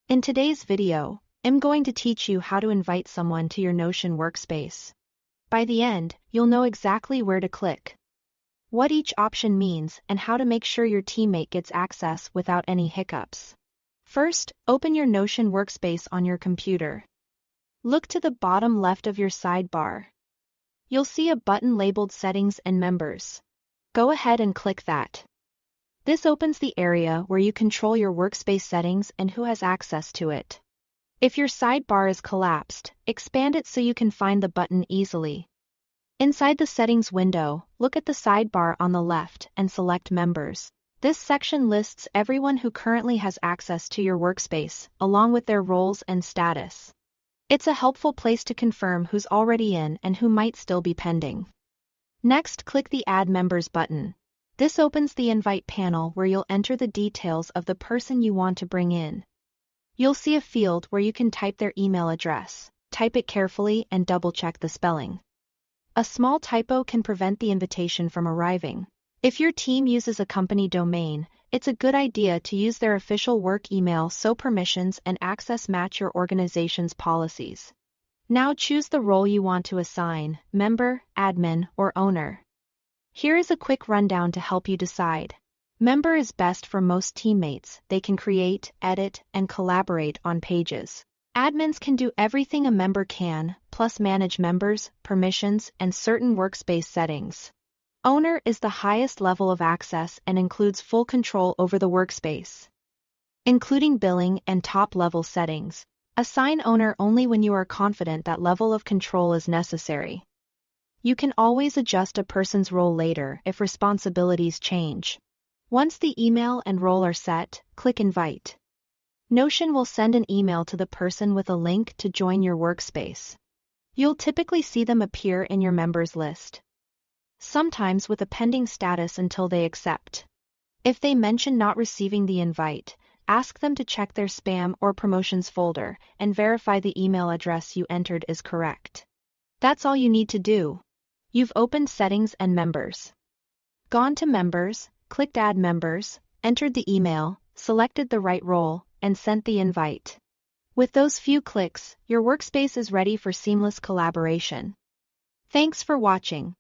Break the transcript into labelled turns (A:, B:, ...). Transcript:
A: In today's video, I'm going to teach you how to invite someone to your Notion workspace. By the end, you'll know exactly where to click, what each option means, and how to make sure your teammate gets access without any hiccups. First, open your Notion workspace on your computer. Look to the bottom left of your sidebar. You'll see a button labeled Settings and Members. Go ahead and click that. This opens the area where you control your workspace settings and who has access to it. If your sidebar is collapsed, expand it so you can find the button easily. Inside the settings window, look at the sidebar on the left and select Members. This section lists everyone who currently has access to your workspace, along with their roles and status. It's a helpful place to confirm who's already in and who might still be pending. Next, click the Add Members button. This opens the invite panel where you'll enter the details of the person you want to bring in. You'll see a field where you can type their email address. Type it carefully and double-check the spelling. A small typo can prevent the invitation from arriving. If your team uses a company domain, it's a good idea to use their official work email so permissions and access match your organization's policies. Now choose the role you want to assign: member, admin, or owner. Here is a quick rundown to help you decide. Member is best for most teammates. They can create, edit, and collaborate on pages. Admins can do everything a member can, plus manage members, permissions, and certain workspace settings. Owner is the highest level of access and includes full control over the workspace, including billing and top-level settings. Assign owner only when you are confident that level of control is necessary. You can always adjust a person's role later if responsibilities change. Once the email and role are set, click Invite. Notion will send an email to the person with a link to join your workspace. You'll typically see them appear in your members list, sometimes with a pending status until they accept. If they mention not receiving the invite, ask them to check their spam or promotions folder and verify the email address you entered is correct. That's all you need to do. You've opened Settings and Members, gone to Members, clicked Add Members, entered the email, selected the right role, and sent the invite. With those few clicks, your workspace is ready for seamless collaboration. Thanks for watching.